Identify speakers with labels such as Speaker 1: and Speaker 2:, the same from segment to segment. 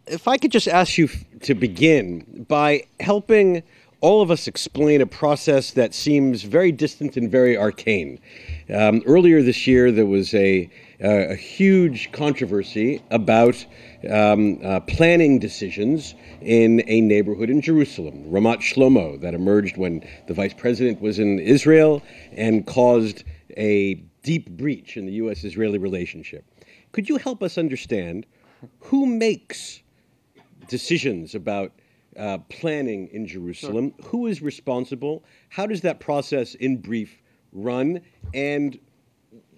Speaker 1: if I could just ask you to begin by helping all of us explain a process that seems very distant and very arcane. Earlier this year, there was a huge controversy about planning decisions in a neighborhood in Jerusalem, Ramat Shlomo, that emerged when the vice president was in Israel and caused a deep breach in the U.S.-Israeli relationship. Could you help us understand who makes decisions about planning in Jerusalem? Sure. Who is responsible? How does that process, in brief, run? And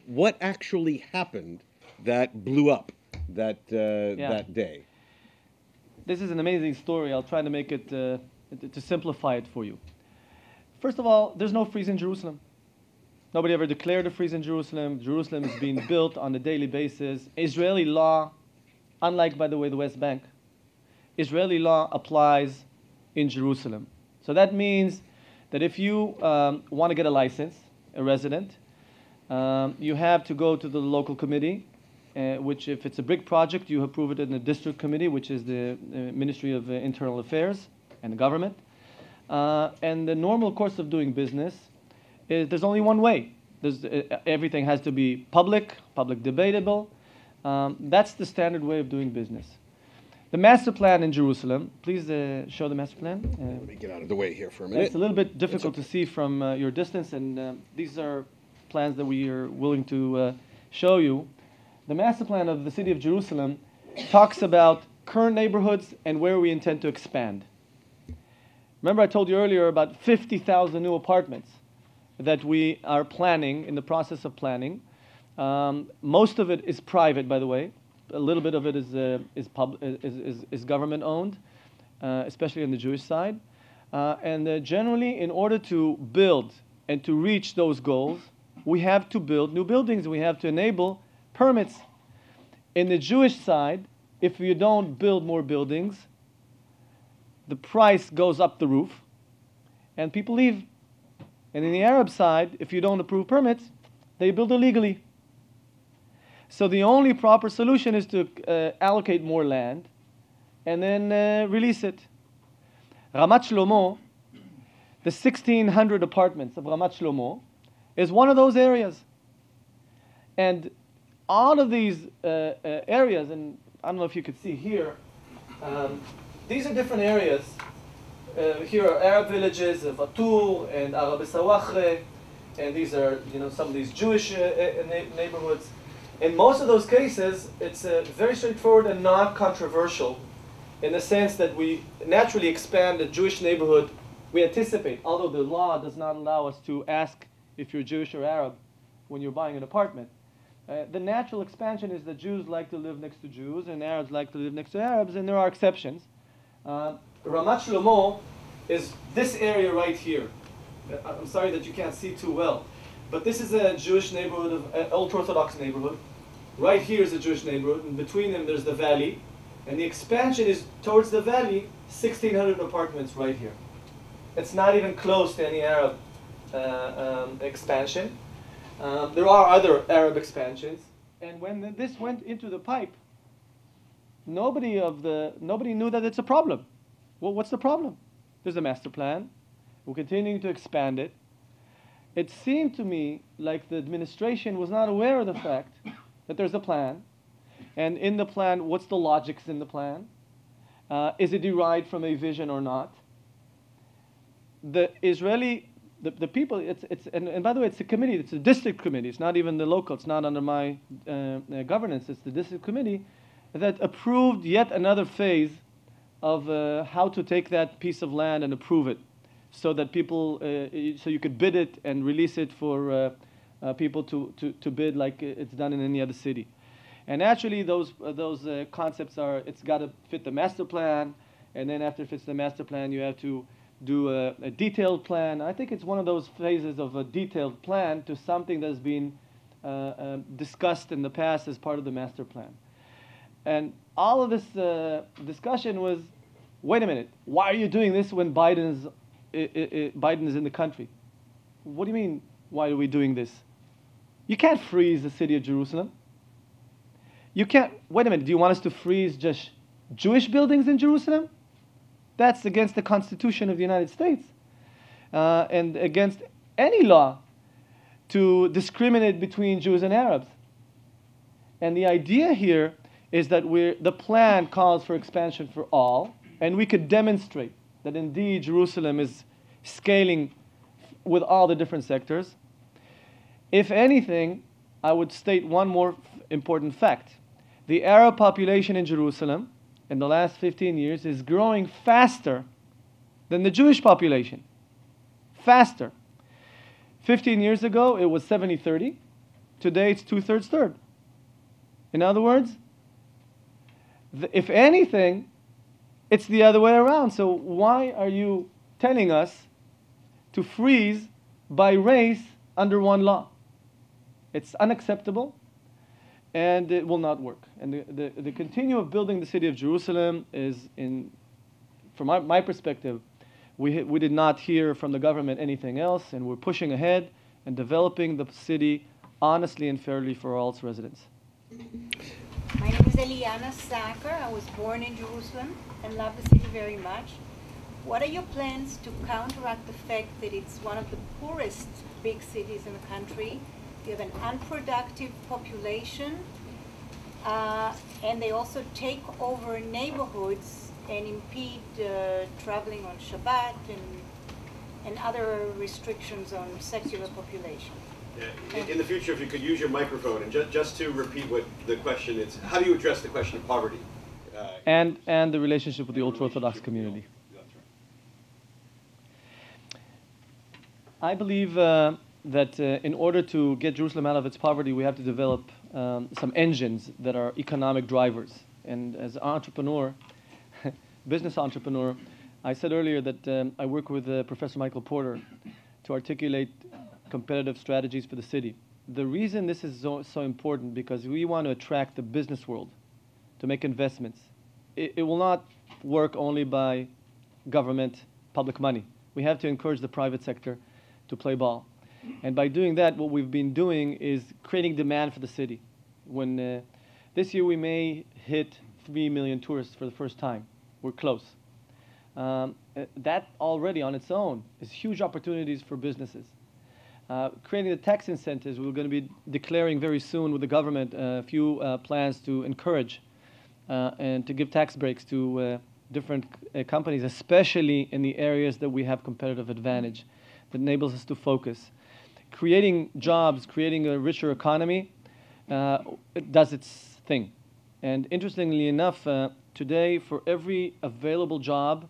Speaker 1: what actually happened that blew up that day?
Speaker 2: This is an amazing story. I'll try to make it, to simplify it for you. First of all, there's no freeze in Jerusalem. Nobody ever declared a freeze in Jerusalem. Jerusalem is being built on a daily basis. Israeli law, unlike, by the way, the West Bank, Israeli law applies in Jerusalem. So that means that if you want to get a license, a resident, you have to go to the local committee, which if it's a big project, you approve it in the district committee, which is the Ministry of Internal Affairs and the government. And the normal course of doing business is there's only one way. Everything has to be public debatable. That's the standard way of doing business. The master plan in Jerusalem, please show the master plan.
Speaker 1: Let me get out of the way here for a minute.
Speaker 2: It's a little bit difficult to see from your distance, and these are plans that we are willing to show you. The master plan of the city of Jerusalem talks about current neighborhoods and where we intend to expand. Remember I told you earlier about 50,000 new apartments that we are planning, in the process of planning. Most of it is private, by the way. A little bit of it is government owned, especially on the Jewish side. And generally, in order to build and to reach those goals, we have to build new buildings. We have to enable permits. In the Jewish side, if you don't build more buildings, the price goes up the roof, and people leave. And in the Arab side, if you don't approve permits, they build illegally. So the only proper solution is to allocate more land and then release it. Ramat Shlomo, the 1,600 apartments of Ramat Shlomo, is one of those areas. And all of these areas, and I don't know if you could see here, these are different areas. Here are Arab villages, Fatur and Arab Sawakhe, and these are some of these Jewish neighborhoods. In most of those cases, it's very straightforward and not controversial in the sense that we naturally expand a Jewish neighborhood. We anticipate, although the law does not allow us to ask if you're Jewish or Arab when you're buying an apartment. The natural expansion is that Jews like to live next to Jews and Arabs like to live next to Arabs, and there are exceptions. Ramat Shlomo is this area right here. I'm sorry that you can't see too well, but this is a Jewish neighborhood, an ultra-Orthodox neighborhood. Right here is a Jewish neighborhood, and between them there's the valley, and the expansion is towards the valley, 1,600 apartments right here. It's not even close to any Arab expansion. There are other Arab expansions, and when this went into the pipe, nobody knew that it's a problem. Well, what's the problem? There's a master plan. We're continuing to expand it. It seemed to me like the administration was not aware of the fact that there's a plan, and in the plan, what's the logics in the plan? Is it derived from a vision or not? The Israeli, the people, and by the way, it's a committee, it's a district committee, it's not even the local, it's not under my governance, it's the district committee that approved yet another phase of how to take that piece of land and approve it, so that people, so you could bid it and release it for people to bid like it's done in any other city. And actually, those concepts are, it's got to fit the master plan, and then after it fits the master plan, you have to do a detailed plan. I think it's one of those phases of a detailed plan to something that's been discussed in the past as part of the master plan. And all of this discussion was, wait a minute, why are you doing this when Biden is in the country? What do you mean, why are we doing this? You can't freeze the city of Jerusalem. You can't, wait a minute, do you want us to freeze just Jewish buildings in Jerusalem? That's against the Constitution of the United States and against any law to discriminate between Jews and Arabs. And the idea here is that the plan calls for expansion for all, and we could demonstrate that indeed Jerusalem is scaling with all the different sectors. If anything, I would state one more important fact. The Arab population in Jerusalem in the last 15 years is growing faster than the Jewish population. Faster. 15 years ago, it was 70-30. Today, it's 2/3, 1/3. In other words, if anything, it's the other way around. So why are you telling us to freeze by race under one law? It's unacceptable, and it will not work. And the continue of building the city of Jerusalem is, from my perspective, we did not hear from the government anything else, and we're pushing ahead and developing the city honestly and fairly for all its residents.
Speaker 3: My name is Eliana Sacker. I was born in Jerusalem and love the city very much. What are your plans to counteract the fact that it's one of the poorest big cities in the country? You have an unproductive population, and they also take over neighborhoods and impede traveling on Shabbat and other restrictions on secular population.
Speaker 1: Yeah. In the future, if you could use your microphone, and just to repeat what the question is, how do you address the question of poverty?
Speaker 2: And the relationship with the ultra-Orthodox community. I believe that in order to get Jerusalem out of its poverty, we have to develop some engines that are economic drivers. And as an entrepreneur, business entrepreneur, I said earlier that I work with Professor Michael Porter to articulate competitive strategies for the city. The reason this is so important because we want to attract the business world to make investments. It will not work only by government, public money. We have to encourage the private sector to play ball. And by doing that, what we've been doing is creating demand for the city. When this year we may hit 3 million tourists for the first time. We're close. That already on its own is huge opportunities for businesses. Creating the tax incentives, we're going to be declaring very soon with the government a few plans to encourage and to give tax breaks to different companies, especially in the areas that we have competitive advantage, that enables us to focus. Creating jobs, creating a richer economy, it does its thing. And interestingly enough, today for every available job,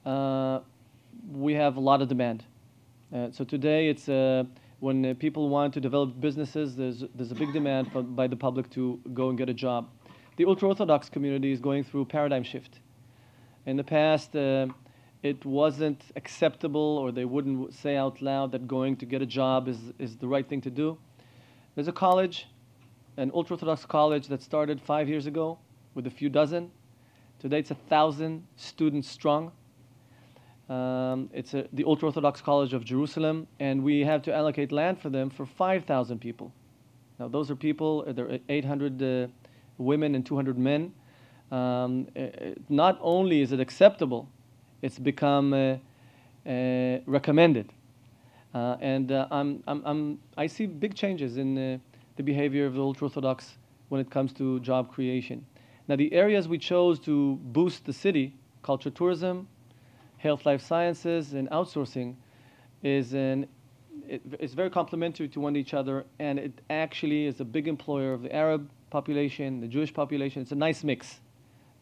Speaker 2: we have a lot of demand. So today it's when people want to develop businesses, there's a big demand by the public to go and get a job. The ultra-Orthodox community is going through a paradigm shift. In the past, it wasn't acceptable, or they wouldn't say out loud that going to get a job is the right thing to do. There's a college, an ultra-Orthodox college that started 5 years ago with a few dozen. Today it's 1,000 students strong. It's the Ultra-Orthodox College of Jerusalem, and we have to allocate land for them for 5,000 people. Now those are people, there are 800 women and 200 men. Not only is it acceptable, it's become recommended. I see big changes in the behavior of the Ultra-Orthodox when it comes to job creation. Now the areas we chose to boost the city, culture tourism, health life sciences, and outsourcing, it's very complementary to one each other, and it actually is a big employer of the Arab population, the Jewish population. It's a nice mix.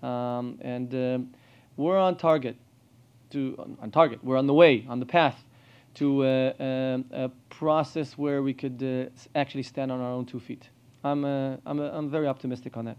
Speaker 2: We're on target. We're on the way, on the path to a process where we could actually stand on our own 2 feet. I'm very optimistic on that.